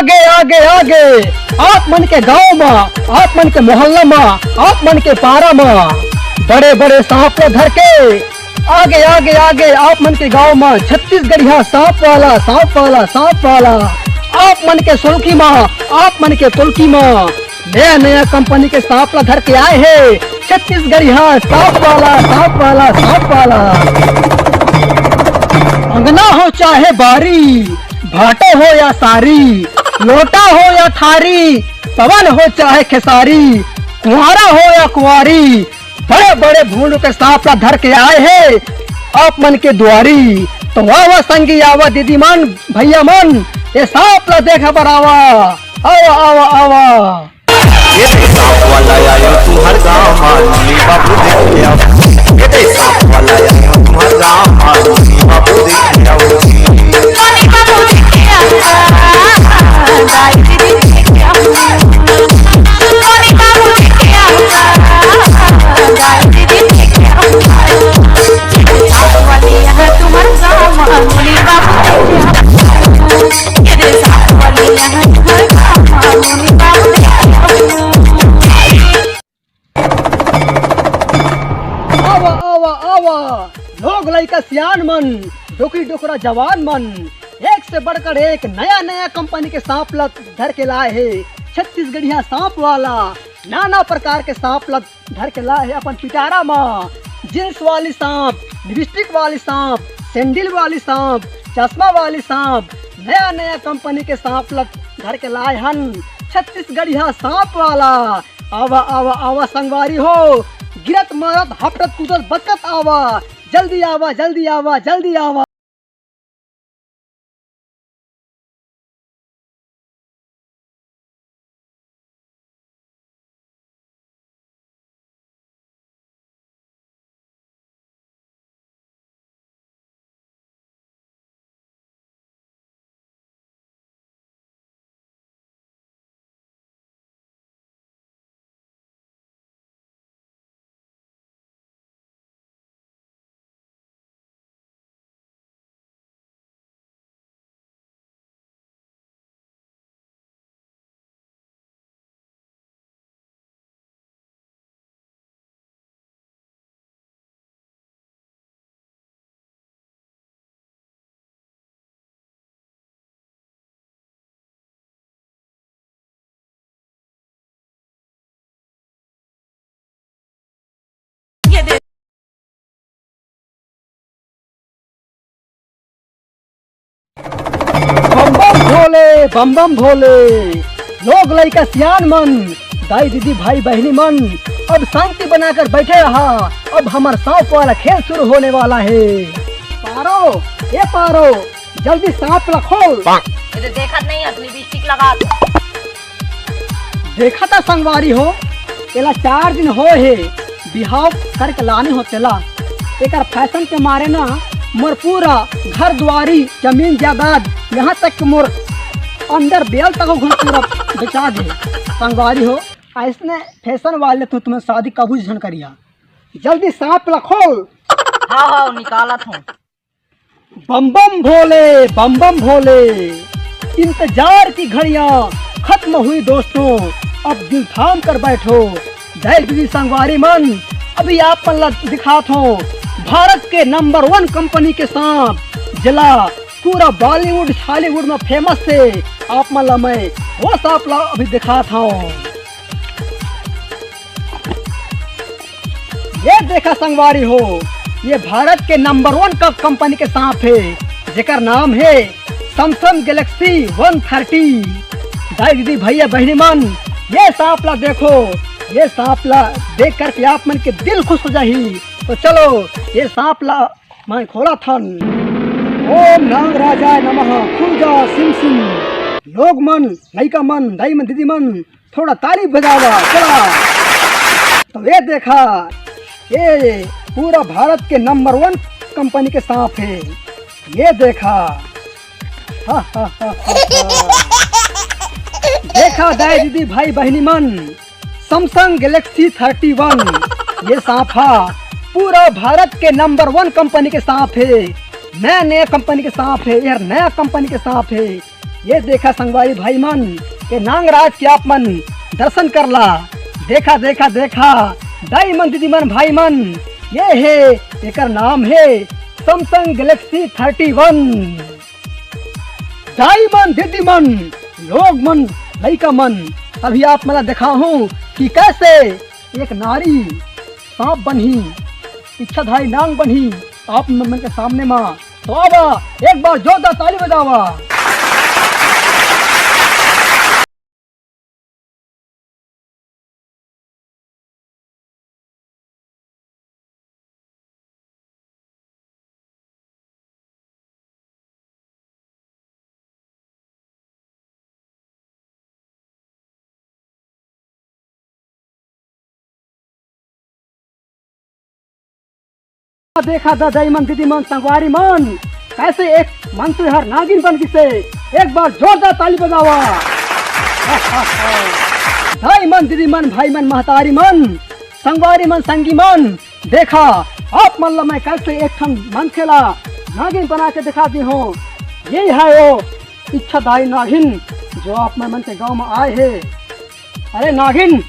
आगे आगे आगे आप मन के गांव में, आप मन के मोहल्ला में, आप मन के पारा में बड़े बड़े सांप धर के आगे आगे आगे आप मन के गांव में छत्तीसगढ़िया सांप वाला सांप वाला सांप वाला आप मन के सुल्की में, आप मन के तुलकी में नया नया कंपनी के सांप धर के आए हैं। छत्तीसगढ़िया सांप वाला सांप वाला सांप वाला। अंगना हो चाहे बारी, भाटे हो या सारी, लोटा हो या थारी, पवन हो चाहे खेसारी, कुंवारा हो या कुंवारी, बड़े बड़े भूंड के सांप धर के आए हैं आप मन के द्वारी। तो वाह संगी आवा दीदी मन भैया मन, ये सांप देखा बरावा आवा आवा आवा। ये सांप वाला आया तुम्हार गाँव मानी बाबू देख लिया। ये सांप वाला आया तुम्हार गाँव मानी बाबू देख लिया। मानी बाबू देख लिया। दाई दीदी देख लिया। मानी बाबू देख लिया। दाई दीदी देख लिया। सांप वाला आया तुम्हार गाँव मानी बाबू देख लिया। ये सांप वाला आया तुम्हार गाँव मानी बाबू देख लिया। आवा आवा आवा लोग लइका सियान मन, डोकरी डोकरा जवान मन, एक से बढ़कर एक नया नया कंपनी के सांप धर के लाए है। छत्तीसगढ़िया सांप वाला नाना प्रकार के सांप धर के लाए है अपन पिटारा में। जींस वाली सांप, लिपस्टिक वाली सांप, सैंडल वाली सांप, चश्मा वाली सांप, नया नया कंपनी के सांप धर के लाए हन। छत्तीसगढ़िया सांप वाला आवा आवा आवा संगवारी हो, गिरत मारत हपटत कूदत बचत आवा, जल्दी आवा जल्दी आवा जल्दी आवा। बम बम भोले बम बम भोले। लोग लइका सियान मन, दाई दीदी भाई बहनी मन, अब शांति बनाकर बैठे रहा। अब हमारा सांप वाला खेल शुरू होने वाला है। पारो ये पारो जल्दी सांप खोल। मुझे देखा नहीं है, लिपस्टिक लगा दो। देखा था संगवारी हो, तेला 4 दिन हो है बिहाव करके लाने हो तेला। एक फैशन के मारे ना मोर पूरा घर द्वारी जमीन जायदाद यहाँ तक मोर अंदर बेल तक घुस पूरा बचा दे। संगवारी हो ऐसने फैशन वाले तो तुम्हें शादी कबूल जन करिया। जल्दी सांप खोल। हाँ हाँ निकाला था। बम बम भोले बम बम भोले। इंतजार की घड़ियां खत्म हुई दोस्तों, अब दिल थाम कर बैठो। जय दीदी संगवारी मन, अभी आप पल्ला दिखात हो भारत के नंबर 1 कंपनी के सांप, जिला पूरा बॉलीवुड हॉलीवुड में फेमस है। आप मतलब मैं वो सांप अभी दिखात हूँ। ये देखा संगवारी हो, ये भारत के नंबर 1 का कंपनी के सांप है, जेकर नाम है सैमसंग गैलेक्सी 130। दाई दीदी भैया बहनी मन, ये सांप देखो, ये सांप देख करके आप मन के दिल खुश हो जाही। तो चलो ये सांप मैं खोला था। ओम नाग राजाय नमः, खुल जा सिम सिम। लोग मन, लइका मन, दाई मन, दीदी मन थोड़ा ताली बजावा चला। तो ये देखा, ये पूरा भारत के नंबर 1 कंपनी के सांप है। ये देखा हा हा हा देखा दाई दीदी भाई बहनी मन, सैमसंग गैलेक्सी 31 ये सांप है। पूरा भारत के नंबर 1 कंपनी के सांप है। नया नया कंपनी के सांप है यार, नया कंपनी के सांप है। ये देखा संगवारी भाई मन के नांगराज के आप मन दर्शन करला। देखा देखा देखा दाई मन दीदी मन भाई मन, ये है एकर नाम है सैमसंग गैलेक्सी 31। दाई मन दीदी मन लोग मन लड़का मन, अभी आप मला देखा हूँ कि कैसे एक नारी सांप बनी, इच्छाधारी नांग बनी आप मन के सामने माँ। तो आवा एक बार जोरदार ताली बजावा। देखा दादाई मन दीदी मन संगवारी मन कैसे एक मन से हर नागिन बन से, एक बार जोरदार ताली बजावा। दाई मन दीदी मन भाई मन महतारी मन संगवारी मन संगी मन, देखा आप मन मैं कैसे एक ठन मन खेला नागिन बना के दिखा दी हूँ। यही है वो इच्छाधारी नागिन जो आप मन के गांव में आए है। अरे नागिन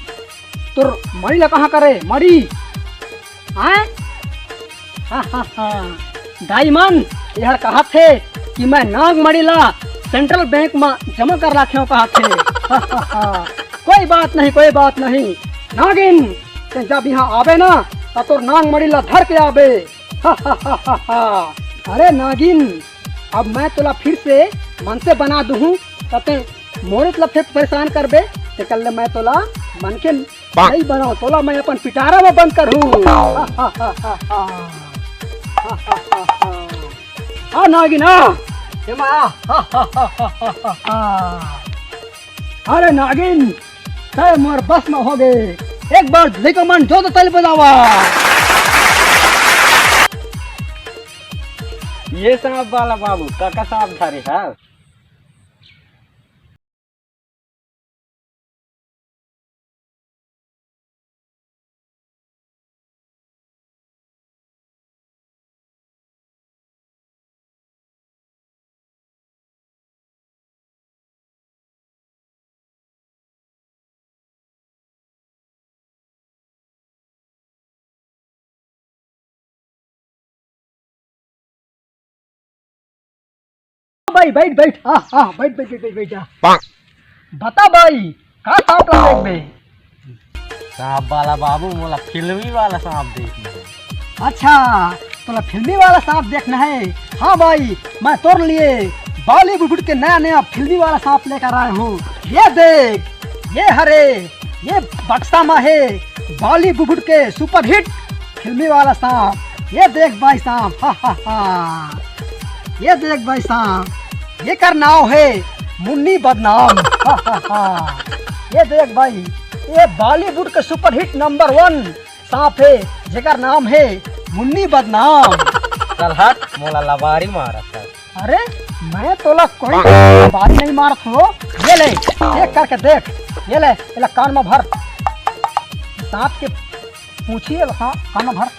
तुर मरी ला कहाँ करे मरी आए? दाई मन यह कहा थे कि मैं नाग मणिला सेंट्रल बैंक में जमा कर रखे कहा थे। कोई बात नहीं कोई बात नहीं नागिन, जब यहाँ आवे ना तो नाग मणिला धर के आवे। अरे नागिन अब मैं तुला फिर से मन से बना दूँ तते मोरे तुला फिर परेशान कर बे, तो कल मैं तुला मन के नहीं बनाऊ, तोला मैं अपन पिटारा में बंद करूँ। नागिन अरे नागिन तय मोर बस में हो गए, एक बार देखो मन जो तो तल बजावा। ये सांप वाला बाबू काका सांप धारे है। भाई बैठ बैठ बैठ बैठ बैठ बैठ जा। बता भाई का सांप ला देख बे? सांप वाला बाबू मोला फिल्मी वाला सांप देखना है। अच्छा तोला फिल्मी वाला सांप देखना है? हाँ भाई मैं तोड़ लिए बॉलीवुड के नया नया फिल्मी वाला सांप लेकर आया हूँ। ये देख ये हरे ये बक्सा में है बॉलीवुड के सुपरहिट फिल्मी वाला सांप। ये देख भाई सांप, ये देख भाई सांप, ये कर नाव है मुन्नी बदनाम। ये देख भाई ये बॉलीवुड के सुपरहिट नंबर 1 सांप है जेकर नाम है मुन्नी बदनाम। चल हट मोला लबारी मारा था। अरे मैं तोला कोई लबारी नहीं मारत हो। ये ले देख करके देख, ये ले कान में भर सांप के पूछिए कान में भर।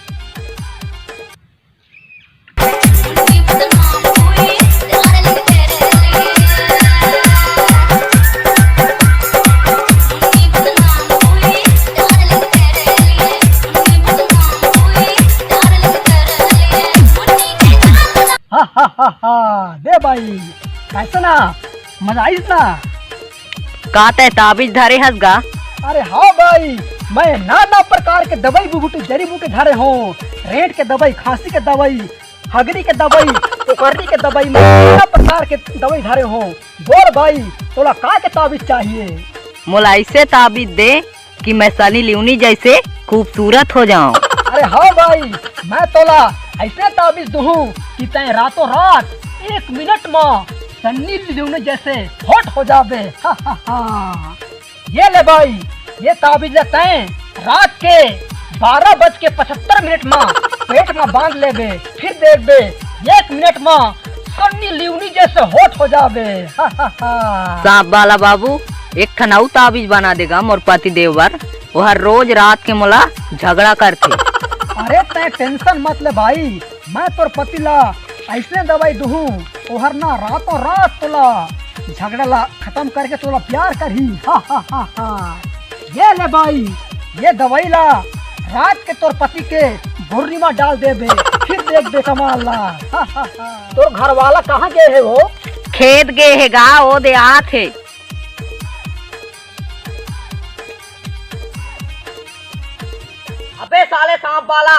दे भाई कैसे ना मजा आई ना? काते ताबीज धारे हसगा। अरे हाँ भाई मैं नाना प्रकार के दवाई बूटी जड़ी बूटी धारे हूँ। रेट के दवाई, खांसी के दवाई, हगरी के दवाई, उकरनी के दवाई, नाना प्रकार के दवाई धारे हूँ। बोल भाई तोला का के ताबीज चाहिए? मोला ऐसे ताबीज दे कि मैं सनी लियोनी जैसे खूबसूरत हो जाऊं। अरे हाँ भाई मैं तोला ऐसे ताबीज दूँ कि तय रातों रात 1 मिनट में सन्नी लियोनी जैसे हॉट हो जावे। ये ले भाई ये ताबीज तय रात के 12:75 में पेट में बांध लेबे, फिर देख बे 1 मिनट में सन्नी लियोनी जैसे हॉट हो जावे। सांप वाला बाबू एक ठनाऊ ताबीज बना देगा मोर पति देवर, वो हर रोज रात के मोला झगड़ा करते। अरे तय टेंशन मत ले भाई, मैं तोर पति ला ऐसे दवाई दूँ ओहर ना रातों रात तोला झगड़ा खत्म करके तोला प्यार करही। हा हा हा हा। ये ले भाई, ये दवाई ला, रात के तोर पति के भुर्री में डाल देबे, फिर देख दे कमाल ला। हा हा हा। तोर घर वाला कहाँ गए है वो? खेत गए है गा, वो दे आत है। अबे साले सांप वाला,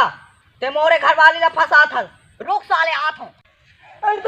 ते मोरे घर वाली ला फंसा था। रुक साले आत हूँ। अरे